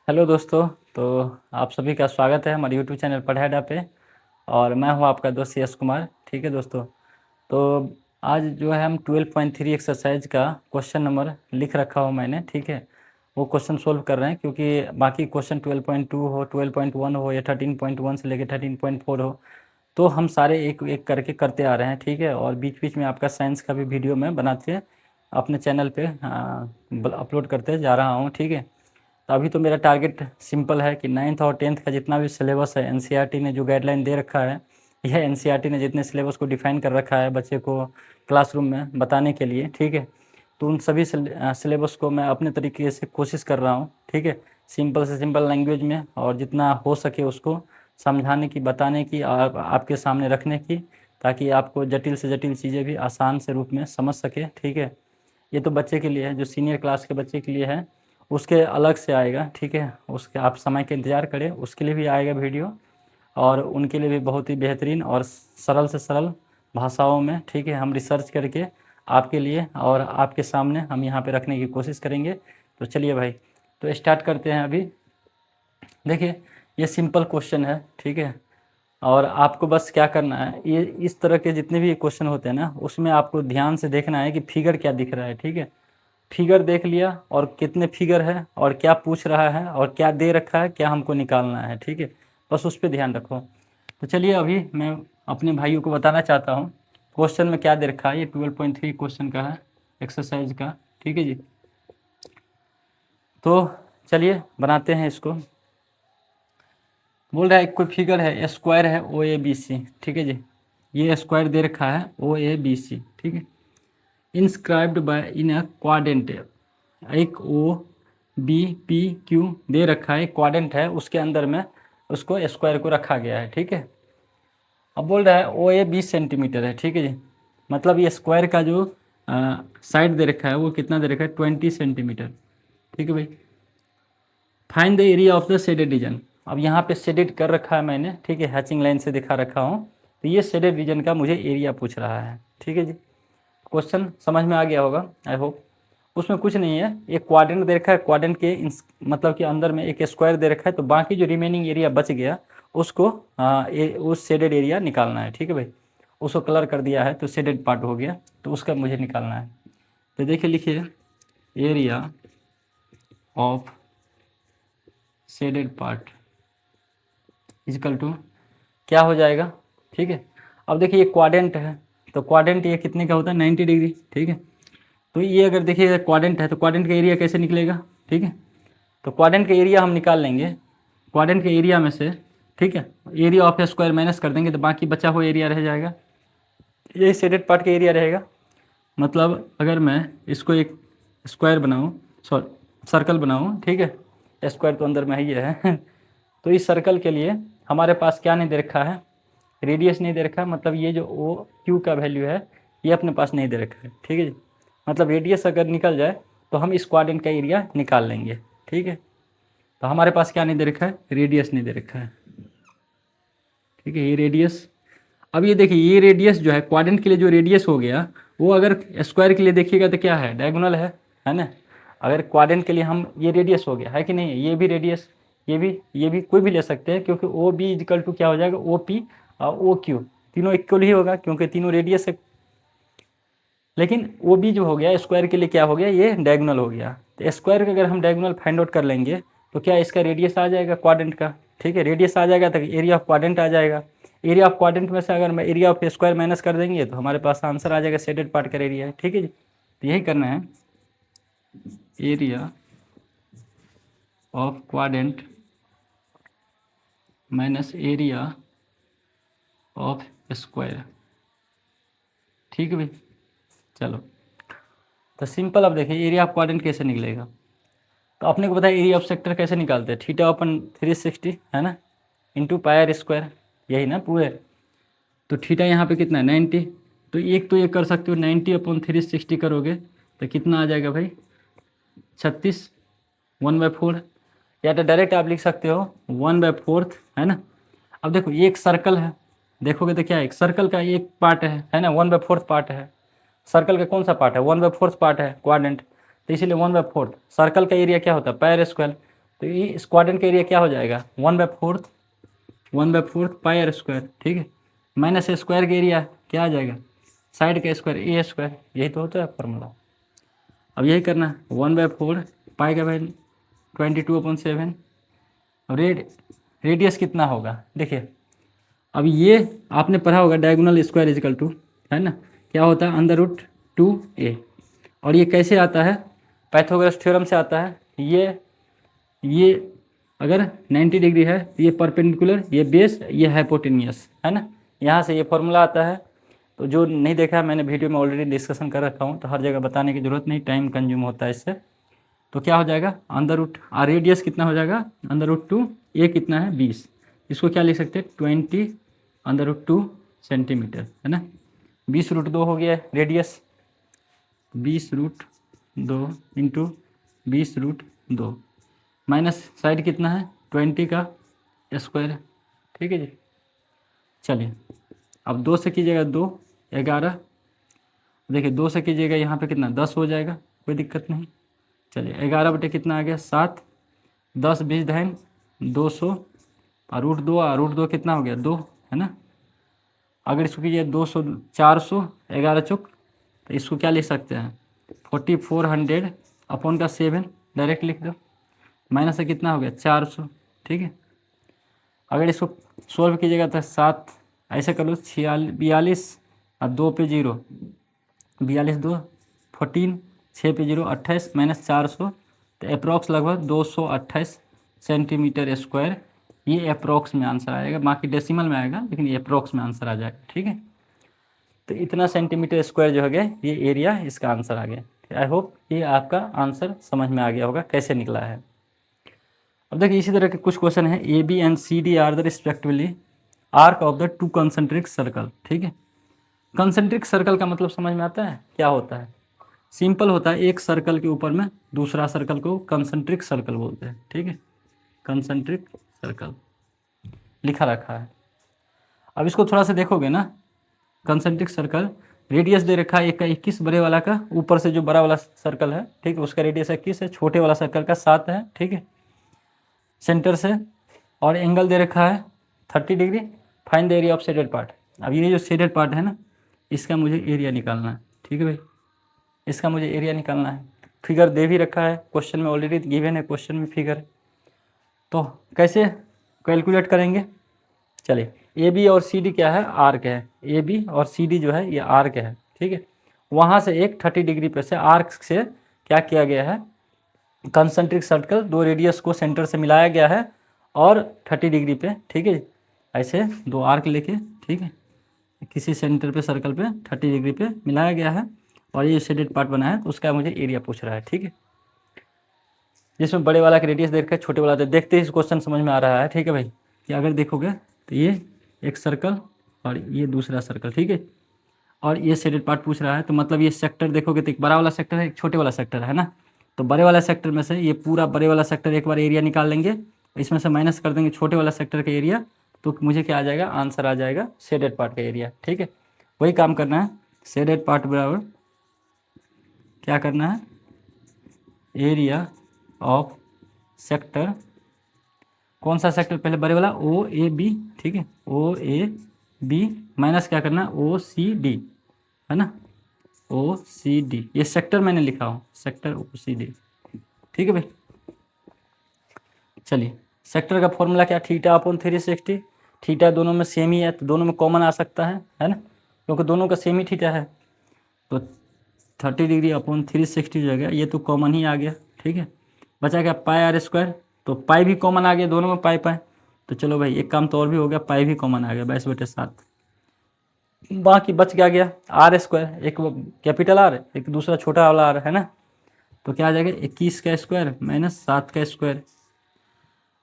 Hello दोस्तों। तो आप सभी का स्वागत है हमारे यूट्यूब चैनल पढ़ाईडा पे। और मैं हूं आपका दोस्त यश कुमार। ठीक है दोस्तों। तो आज जो है हम 12.3 एक्सरसाइज का क्वेश्चन नंबर लिख रखा हूं मैंने। ठीक है, वो क्वेश्चन सोल्व कर रहे हैं क्योंकि बाकी क्वेश्चन 12.2 हो, 12.1 हो या 13.1 से लेकर 13.4 हो, तो हम सारे एक एक करके करते आ रहे हैं। ठीक है, और बीच बीच में आपका साइंस का भी वीडियो मैं बनाते अपने चैनल पे अपलोड करते जा रहा हूँ। ठीक है, तो अभी तो मेरा टारगेट सिंपल है कि 9th और 10th का जितना भी सिलेबस है, एनसीईआरटी ने जो गाइडलाइन दे रखा है, यह एनसीईआरटी ने जितने सिलेबस को डिफाइन कर रखा है बच्चे को क्लासरूम में बताने के लिए। ठीक है, तो उन सभी सिलेबस को मैं अपने तरीके से कोशिश कर रहा हूँ। ठीक है, सिंपल से सिंपल लैंग्वेज में और जितना हो सके उसको समझाने की, बताने की और आपके सामने रखने की, ताकि आपको जटिल से जटिल चीज़ें भी आसान से रूप में समझ सके। ठीक है, ये तो बच्चे के लिए है, जो सीनियर क्लास के बच्चे के लिए है उसके अलग से आएगा। ठीक है, उसके आप समय के इंतज़ार करें, उसके लिए भी आएगा वीडियो, और उनके लिए भी बहुत ही बेहतरीन और सरल से सरल भाषाओं में। ठीक है, हम रिसर्च करके आपके लिए और आपके सामने हम यहाँ पे रखने की कोशिश करेंगे। तो चलिए भाई, तो स्टार्ट करते हैं अभी। देखिए, ये सिंपल क्वेश्चन है। ठीक है, और आपको बस क्या करना है, ये इस तरह के जितने भी क्वेश्चन होते हैं ना, उसमें आपको ध्यान से देखना है कि फिगर क्या दिख रहा है। ठीक है, फिगर देख लिया और कितने फिगर है और क्या पूछ रहा है और क्या दे रखा है, क्या हमको निकालना है। ठीक है, बस उस पर ध्यान रखो। तो चलिए अभी मैं अपने भाइयों को बताना चाहता हूँ क्वेश्चन में क्या दे रखा है। ये 12.3 क्वेश्चन का है, एक्सरसाइज का। ठीक है जी, तो चलिए बनाते हैं इसको। बोल रहा है कोई फिगर है, स्क्वायर है ओ ए बी सी। ठीक है जी, ये स्क्वायर दे रखा है ओ ए बी सी। ठीक है, inscribed by in a quadrant, एक ओ बी पी क्यू दे रखा है, क्वाड्रेंट है, उसके अंदर में उसको स्क्वायर को रखा गया है। ठीक है, अब बोल रहा है ओ ए 20 सेंटीमीटर है। ठीक है जी, मतलब ये स्क्वायर का जो साइड दे रखा है वो कितना दे रखा है, 20 सेंटीमीटर। ठीक है भाई, find the area of the shaded region. अब यहाँ पे शेडेड कर रखा है मैंने। ठीक है, हैचिंग लाइन से दिखा रखा हूँ, तो ये शेडेड रीजन का मुझे एरिया पूछ रहा है। ठीक है जी, क्वेश्चन समझ में आ गया होगा आई होप। उसमें कुछ नहीं है, एक क्वाड्रेंट दे रखा है, क्वाड्रेंट के मतलब कि अंदर में एक स्क्वायर दे रखा है, तो बाकी जो रिमेनिंग एरिया बच गया उसको उस शेडेड एरिया निकालना है। ठीक है भाई, उसको कलर कर दिया है तो शेडेड पार्ट हो गया, तो उसका मुझे निकालना है। तो देखिए, लिखिए area of shaded part is equal to क्या हो जाएगा। ठीक है, अब देखिए ये क्वाड्रेंट है, तो क्वाड्रेंट ये कितने का होता है, 90 डिग्री। ठीक है, तो ये अगर देखिए क्वाड्रेंट है तो क्वाड्रेंट का एरिया कैसे निकलेगा। ठीक है, तो क्वाड्रेंट का एरिया हम निकाल लेंगे क्वाड्रेंट के एरिया में से। ठीक है, एरिया ऑफ स्क्वायर माइनस कर देंगे तो बाकी बचा हुआ एरिया रह जाएगा, यही शेडेड पार्ट का एरिया रहेगा। मतलब अगर मैं इसको एक स्क्वायर बनाऊँ, सॉरी सर्कल बनाऊँ। ठीक है, स्क्वायर तो अंदर में ही है तो इस सर्कल के लिए हमारे पास क्या नहीं दे रखा है, रेडियस नहीं दे रखा है, मतलब ये जो ओ क्यू का वैल्यू है ये अपने पास नहीं दे रखा है। ठीक है जी, मतलब रेडियस अगर निकल जाए तो हम इस क्वाड्रेंट का एरिया निकाल लेंगे। ठीक है, तो हमारे पास क्या नहीं दे रखा है, रेडियस नहीं दे रखा है। ठीक है, ये रेडियस। अब ये देखिए, ये रेडियस जो है क्वाड्रेंट के लिए जो रेडियस हो गया, वो अगर स्क्वायर के लिए देखिएगा तो क्या है, डायगोनल है ना। अगर क्वाड्रेंट के लिए हम ये रेडियस हो गया है कि नहीं, ये भी रेडियस, ये भी कोई भी ले सकते हैं, क्योंकि ओ बी इजकल टू क्या हो जाएगा, ओ पी और ओ क्यू, तीनों इक्वल ही होगा क्योंकि तीनों रेडियस है। लेकिन ओ बी जो हो गया स्क्वायर के लिए क्या हो गया, ये डायगोनल हो गया। तो स्क्वायर का अगर हम डायगोनल फाइंड आउट कर लेंगे तो क्या इसका रेडियस आ जाएगा क्वाड्रेंट का। ठीक है, रेडियस आ जाएगा तो एरिया ऑफ क्वाड्रेंट आ जाएगा। एरिया ऑफ क्वाड्रेंट में से अगर मैं एरिया ऑफ स्क्वायर माइनस कर देंगे तो हमारे पास आंसर आ जाएगा शेडेड पार्ट का एरिया है। ठीक है जी, तो यही करना है, area of quadrant minus area of square. ठीक है भाई, चलो तो सिंपल। अब देखिए एरिया ऑफ क्वाड्रेंट कैसे निकलेगा, तो अपने को पता है एरिया ऑफ सेक्टर कैसे निकालते हैं, थीटा अपन 360 है ना, इंटू पाई आर स्क्वायर, यही ना पूरे। तो थीटा यहाँ पे कितना है, 90। तो एक तो ये कर सकते हो, 90/360 करोगे तो कितना आ जाएगा भाई, 36, 1/4। या तो डायरेक्ट आप लिख सकते हो 1/4 है ना। अब देखो ये एक सर्कल है, देखोगे तो क्या है, एक सर्कल का एक पार्ट है ना, 1/4 पार्ट है। सर्कल का कौन सा पार्ट है, 1/4 पार्ट है क्वाड्रेंट, तो इसीलिए 1/4। सर्कल का एरिया क्या होता है, पाई आर स्क्वायर। तो ये इस क्वाड्रेंट का एरिया क्या हो जाएगा, 1/4 पाई आर स्क्वायर, ठीक है, माइनस ए स्क्वायर का एरिया क्या आ जाएगा, साइड का स्क्वायर ए स्क्वायर, यही तो होता है फॉर्मूला। अब यही करना, 1/4 पाई का वैल्यू 22/7। रेडियस कितना होगा, देखिए अब ये आपने पढ़ा होगा डायगोनल स्क्वायर इजिकल टू, है ना, क्या होता है √2a। और ये कैसे आता है, पाइथागोरस थ्योरम से आता है। ये अगर 90 डिग्री है तो ये परपेंडिकुलर, ये बेस, ये हाइपोटेनियस, है ना, यहाँ से ये फॉर्मूला आता है। तो जो नहीं देखा मैंने वीडियो में ऑलरेडी डिस्कशन कर रखा हूँ, तो हर जगह बताने की जरूरत नहीं, टाइम कंज्यूम होता है इससे। तो क्या हो जाएगा, रेडियस कितना हो जाएगा, √2, ए कितना है 20, इसको क्या लिख सकते हैं 20 √2 सेंटीमीटर, है ना, 20√2 हो गया रेडियस, 20√2 इंटू 20√2 माइनस साइड कितना है 20 का स्क्वायर, ठीक है जी। चलिए अब 2 से कीजिएगा 2, 11, देखिए 2 से कीजिएगा यहाँ पे कितना 10 हो जाएगा, कोई दिक्कत नहीं। चलिए 11 बटे कितना आ गया 7, 10 20 धैन 200 और √2 कितना हो गया 2, है ना। अगर इसको कीजिए 200 400 11 चौक, तो इसको क्या लिख सकते हैं 4400 अपॉन का 7 डायरेक्ट लिख दो, माइनस से कितना हो गया 400, ठीक है। अगर इसको सॉल्व कीजिएगा तो 7 ऐसे कर लो 42 और 2 पे 0, 42 2 14, 6 पे 0 28 माइनस 400, तो अप्रॉक्स लगभग 228 सेंटीमीटर स्क्वायर, ये अप्रॉक्स में आंसर आएगा, बाकी डेसिमल में आएगा लेकिन ये अप्रॉक्स में आंसर आ जाएगा, ठीक है। तो इतना सेंटीमीटर स्क्वायर जो हो गया ये एरिया, इसका आंसर आ गया। आई होप ये आपका आंसर समझ में आ गया होगा कैसे निकला है। अब देखिए इसी तरह के कुछ क्वेश्चन है, A B and C D are the respectively arc of the 2 concentric circle, ठीक है। कंसेंट्रिक सर्कल का मतलब समझ में आता है क्या होता है, सिंपल होता है, एक सर्कल के ऊपर में दूसरा सर्कल को कंसेंट्रिक सर्कल बोलते हैं, ठीक है, कंसेंट्रिक सर्कल लिखा रखा है। अब इसको थोड़ा सा देखोगे ना, कंसेंट्रिक सर्कल रेडियस दे रखा है 21 बड़े वाला का, ऊपर से जो बड़ा वाला सर्कल है, ठीक है, उसका रेडियस 21 है, छोटे वाला सर्कल का 7 है, ठीक है, सेंटर से। और एंगल दे रखा है 30 degree, find the area of shaded part. अब ये जो शेडेड पार्ट है ना, इसका मुझे एरिया निकालना है, ठीक है भाई, इसका मुझे एरिया निकालना है। फिगर दे भी रखा है क्वेश्चन में, ऑलरेडी गिवन है क्वेश्चन में फिगर, तो कैसे कैलकुलेट करेंगे। चलिए ए बी और सी डी क्या है, आर्क है, ए बी और सी डी जो है ये आर्क है, ठीक है। वहाँ से एक 30 डिग्री पे से आर्क से क्या किया गया है, कंसेंट्रिक सर्कल 2 रेडियस को सेंटर से मिलाया गया है और 30 डिग्री पे, ठीक है, ऐसे 2 आर्क लेके, ठीक है, किसी सेंटर पे सर्कल पे 30 डिग्री पे मिलाया गया है और ये शेडेड पार्ट बना है, तो उसका मुझे एरिया पूछ रहा है, ठीक है। जिसमें बड़े वाला का रेडियस देख कर छोटे वाला देखते ही क्वेश्चन समझ में आ रहा है, ठीक है भाई, कि अगर देखोगे तो ये एक सर्कल और ये दूसरा सर्कल, ठीक है, और ये शेडेड पार्ट पूछ रहा है, तो मतलब ये सेक्टर देखोगे तो एक बड़ा वाला सेक्टर है, एक छोटे वाला सेक्टर है ना। तो बड़े वाला सेक्टर में से ये पूरा बड़े वाला सेक्टर एक बार एरिया निकाल लेंगे, इसमें से माइनस कर देंगे छोटे वाला सेक्टर का एरिया, तो मुझे क्या आ जाएगा, आंसर आ जाएगा शेडेड पार्ट का एरिया, ठीक है। वही काम करना है, शेडेड पार्ट बराबर क्या करना है, एरिया ऑफ सेक्टर, कौन सा सेक्टर, पहले बड़े वाला ओ ए बी, ठीक है, ओ ए बी माइनस क्या करना है ओ सी डी, है ना, ओ सी डी, ये सेक्टर मैंने लिखा हूँ, सेक्टर ओ सी डी, ठीक है भाई। चलिए सेक्टर का फॉर्मूला क्या, θ/360, थीटा दोनों में सेम ही है तो दोनों में कॉमन आ सकता है ना, क्योंकि दोनों का सेम ही थीटा है, तो 30 डिग्री अपॉन 360 हो जाएगा, ये तो कॉमन ही आ गया, ठीक है। बचा क्या पाई आर स्क्वायर, तो पाई भी कॉमन आ गया, दोनों में पाई पाई, तो चलो भाई एक काम तो और भी हो गया, पाई भी कॉमन आ गया 22/7, बाकी बच क्या गया आर स्क्वायर, एक कैपिटल आर एक दूसरा छोटा वाला आर, है ना, तो क्या आ जाएगा 21 का स्क्वायर माइनस 7 का स्क्वायर।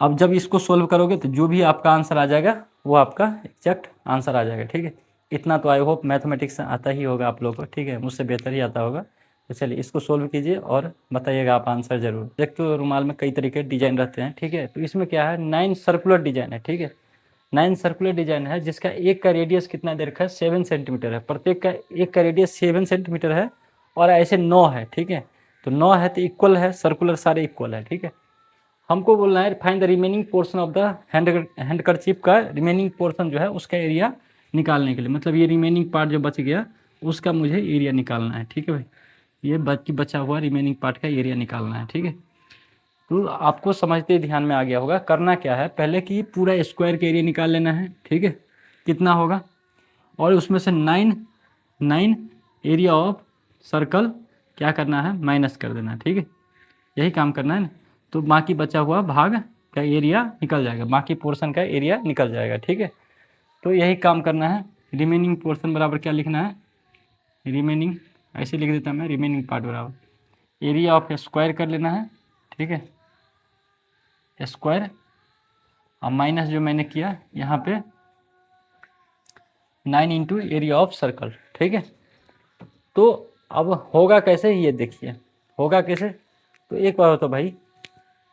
अब जब इसको सोल्व करोगे तो जो भी आपका आंसर आ जाएगा वो आपका एग्जैक्ट आंसर आ जाएगा, ठीक है। इतना तो आई होप मैथमेटिक्स आता ही होगा आप लोगों को, ठीक है, मुझसे बेहतर ही आता होगा। तो चलिए इसको सोल्व कीजिए और बताइएगा आप आंसर जरूर। देखते हो रुमाल में कई तरीके डिजाइन रहते हैं, ठीक है, तो इसमें क्या है 9 सर्कुलर डिजाइन है, ठीक है, 9 सर्कुलर डिजाइन है, जिसका एक का रेडियस कितना दे रखा है 7 सेंटीमीटर है, प्रत्येक का एक का रेडियस 7 सेंटीमीटर है, और ऐसे 9 है, ठीक है, तो 9 है तो इक्वल है, सर्कुलर सारे इक्वल है, ठीक है। हमको बोलना है find the remaining portion of the handkerchief का रिमेनिंग पोर्शन जो है उसका एरिया निकालने के लिए, मतलब ये रिमेनिंग पार्ट जो बच गया उसका मुझे एरिया निकालना है। ठीक है भाई, ये बचा हुआ रिमेनिंग पार्ट का एरिया निकालना है। ठीक है, तो आपको समझते ही ध्यान में आ गया होगा। करना क्या है, पहले कि पूरा स्क्वायर का एरिया निकाल लेना है। ठीक है, कितना होगा, और उसमें से 9 एरिया ऑफ सर्कल क्या करना है, माइनस कर देना है। ठीक है, यही काम करना है ना, तो बाकी बचा हुआ भाग का एरिया निकल जाएगा, बाकी पोर्शन का एरिया निकल जाएगा। ठीक है, तो यही काम करना है। रिमेनिंग पोर्शन बराबर क्या लिखना है, रिमेनिंग ऐसे लिख देता मैं, रिमेनिंग पार्ट बराबर एरिया ऑफ स्क्वायर कर लेना है। ठीक है, स्क्वायर और माइनस जो मैंने किया यहाँ पे 9 इंटू एरिया ऑफ सर्कल। ठीक है, तो अब होगा कैसे ये देखिए, होगा कैसे, तो एक बार हो तो भाई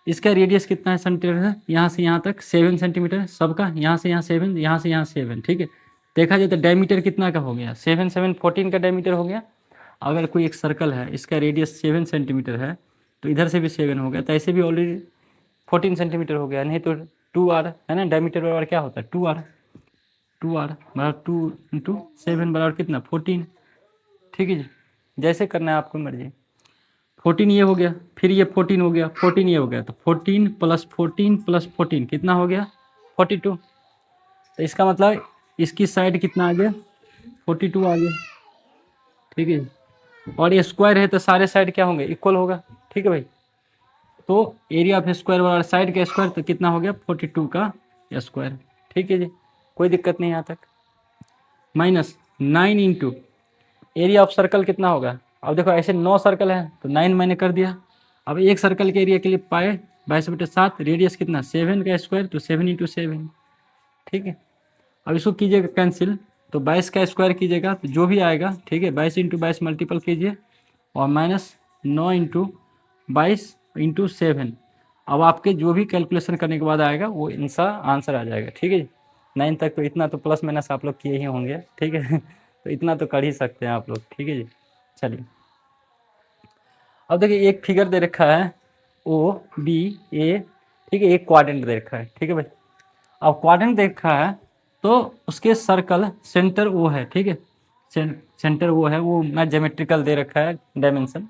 इसका रेडियस कितना है सेंटीमीटर है, यहाँ से यहाँ तक 7 सेंटीमीटर सबका, यहाँ से यहाँ 7, यहाँ से यहाँ 7। ठीक है, देखा जाए तो डायमीटर कितना का हो गया, 7 7 14 का डायमीटर हो गया। अगर कोई एक सर्कल है इसका रेडियस 7 सेंटीमीटर है तो इधर से भी 7 हो गया, तो ऐसे भी ऑलरेडी 14 सेंटीमीटर हो गया। नहीं तो 2r है ना, डायमीटर बराबर क्या होता है 2r, 2r बराबर 2 इंटू 7 बराबर कितना 14। ठीक है जी, जैसे करना है आपको मर्जी। 14 ये हो गया, फिर ये 14 हो गया, 14 ये हो गया, तो 14 प्लस 14 प्लस 14 कितना हो गया 42। तो इसका मतलब इसकी साइड कितना आ गया 42 आ गया। ठीक है, और ये स्क्वायर है तो सारे साइड क्या होंगे इक्वल होगा। ठीक है भाई, तो एरिया ऑफ स्क्वायर बराबर साइड का स्क्वायर, तो कितना हो गया 42 का स्क्वायर। ठीक है जी, कोई दिक्कत नहीं यहाँ तक। Minus 9 into area of circle कितना होगा, अब देखो ऐसे 9 सर्कल है तो 9 मैंने कर दिया। अब एक सर्कल के एरिया के लिए पाए 22/7, रेडियस कितना 7 का स्क्वायर, तो 7 इंटू 7। ठीक है, अब इसको कीजिएगा कैंसिल, तो 22 का स्क्वायर कीजिएगा तो जो भी आएगा, ठीक है 22 इंटू 22 मल्टीपल कीजिए, और माइनस 9 इंटू 22 इंटू 7। अब आपके जो भी कैलकुलेशन करने के बाद आएगा वो इनसा आंसर आ जाएगा। ठीक है जी, 9 तक तो इतना तो प्लस माइनस आप लोग किए ही होंगे। ठीक है तो इतना तो कर ही सकते हैं आप लोग। ठीक है जी, चलिए अब देखिए एक फिगर दे रखा है ओ बी ए। ठीक है, एक क्वाड्रेंट दे रखा है। ठीक है भाई, अब क्वाड्रेंट दे रखा है तो उसके सर्कल सेंटर ओ है। ठीक है, सेंटर वो है, वो मैं ज्योमेट्रिकल दे रखा है डायमेंशन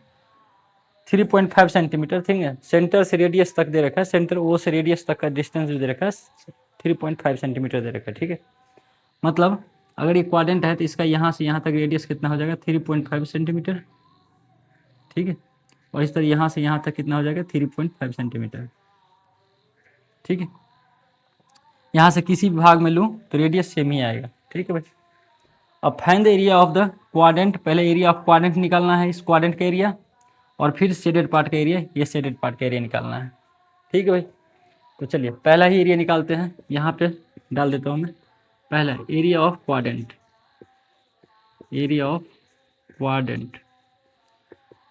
3.5 सेंटीमीटर। ठीक है, सेंटर से रेडियस तक दे रखा है, सेंटर ओ से रेडियस तक का डिस्टेंस भी दे रखा है 3.5 सेंटीमीटर दे रखा है। ठीक है, मतलब अगर ये क्वाड्रेंट है तो इसका यहाँ से यहाँ तक रेडियस कितना हो जाएगा 3.5 सेंटीमीटर। ठीक है, और इस तरह यहाँ से यहाँ तक कितना हो जाएगा 3.5 सेंटीमीटर। ठीक है, यहाँ से किसी भी भाग में लूँ तो रेडियस सेम ही आएगा। ठीक है भाई, अब find the area of the quadrant, पहले एरिया ऑफ क्वाड्रेंट निकालना है, इस क्वाड्रेंट का एरिया, और फिर शेडेड पार्ट का एरिया, ये शेडेड पार्ट का एरिया निकालना है। ठीक है भाई, तो चलिए पहला ही एरिया निकालते हैं, यहाँ पे डाल देता हूँ मैं पहला area of quadrant. Area of quadrant,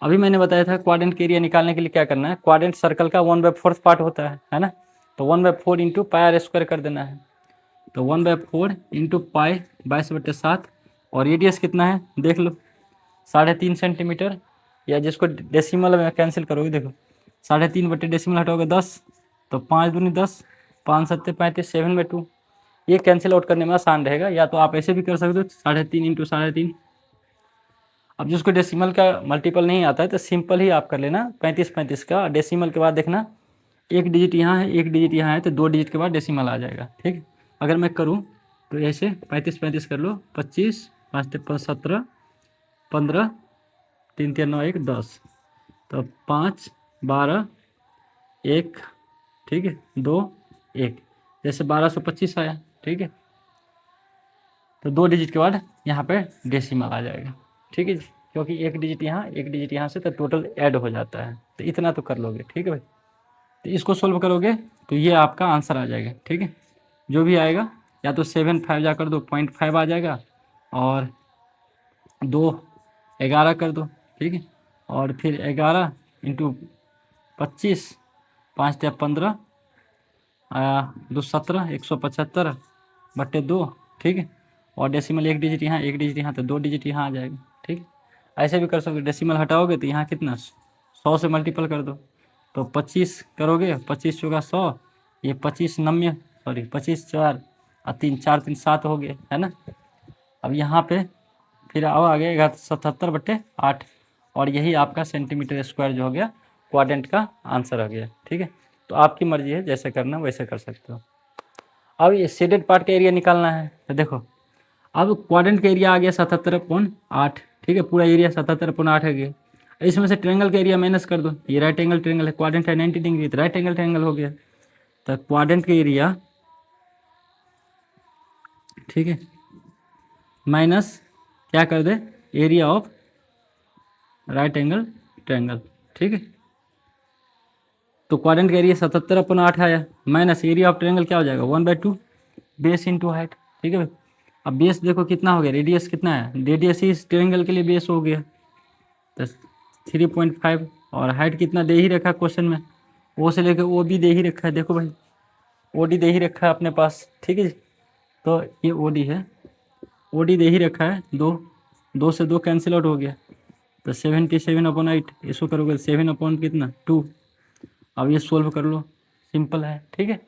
अभी मैंने बताया था क्वाड्रेंट के एरिया निकालने के लिए क्या करना है, क्वाड्रेंट सर्कल का 1/4 पार्ट होता है ना, तो 1/4 इंटू पाई आर स्क्वायर कर देना है। तो 1/4 इंटू पाई 22/7, और रेडियस कितना है देख लो 3.5 सेंटीमीटर, या जिसको डेसिमल में कैंसिल करोगे देखो 3.5 बटे डेसिमल हटाओगे 10, तो 5 दूनी 10, 5 7 35, 7/2। ये कैंसिल आउट करने में आसान रहेगा, या तो आप ऐसे भी कर सकते हो 3.5 इंटू 3.5। अब जिसको डेसिमल का मल्टीपल नहीं आता है तो सिंपल ही आप कर लेना 35 का, डेसिमल के बाद देखना एक डिजिट यहाँ है एक डिजिट यहाँ है, तो 2 डिजिट के बाद डेसिमल आ जाएगा। ठीक, अगर मैं करूँ तो ऐसे 35 कर लो, 25 5 3 17 15 3 3 9 1 10, तो 5 12 1, ठीक है 2 1, जैसे 1225 आया। ठीक है, तो 2 डिजिट के बाद यहाँ पे डेसिमल आ जाएगा। ठीक है जी, क्योंकि एक डिजिट यहाँ से तो टोटल ऐड हो जाता है, तो इतना तो कर लोगे। ठीक है भाई, तो इसको सोल्व करोगे तो ये आपका आंसर आ जाएगा। ठीक है, जो भी आएगा या तो 7 5 जा कर दो 0.5 आ जाएगा, और 2 11 कर दो। ठीक है, और फिर 11 इंटू 25 5 या 15 2 17 175/2। ठीक है, और डेसिमल एक डिजिट यहाँ तो 2 डिजिट यहाँ आ जाएगा। ठीक है, ऐसे भी कर सकते हो, डेसिमल हटाओगे तो यहाँ कितना 100 से मल्टीपल कर दो, तो 25 करोगे, 25 चौका 100, ये 25 नम्य, सॉरी 25 4 और 3 4 3 7 हो गए, है ना। अब यहाँ पे फिर आओ आगे 77/8, और यही आपका सेंटीमीटर स्क्वायर जो हो गया क्वाड्रेंट का आंसर हो गया। ठीक है, तो आपकी मर्जी है, जैसे करना वैसे कर सकते हो। अब ये शेडेड पार्ट का एरिया निकालना है, तो देखो अब क्वाड्रेंट का एरिया आ गया 77/8। ठीक है, पूरा एरिया 77/8 है गया। इसमें से ट्रायंगल का एरिया माइनस कर दो, ये राइट एंगल ट्रायंगल है, क्वाड्रेंट है 90 डिग्री, तो राइट एंगल ट्रायंगल हो गया। तो क्वाड्रेंट का एरिया ठीक है माइनस क्या कर दे, area of right angle triangle. ठीक है, तो क्वाड्रेंट का एरिया 77/8 आया, माइनस एरिया ऑफ ट्रायंगल क्या हो जाएगा 1/2 बेस इंटू हाइट। ठीक है, अब बेस देखो कितना हो गया, रेडियस कितना है, रेडियस ही इस ट्रायंगल के लिए बेस हो गया, तो 3.5, और हाइट कितना दे ही रखा है क्वेश्चन में, ओ से लेकर ओ भी दे ही रखा है, देखो भाई ओ डी दे ही रखा है अपने पास। ठीक है जी, तो ये ओ डी है, ओ डी दे ही रखा है, 2 से 2 कैंसिल आउट हो गया, तो 77/8, इसको करोगे 7 अपॉन कितना 2। अब ये सोल्व कर लो, सिंपल है। ठीक है।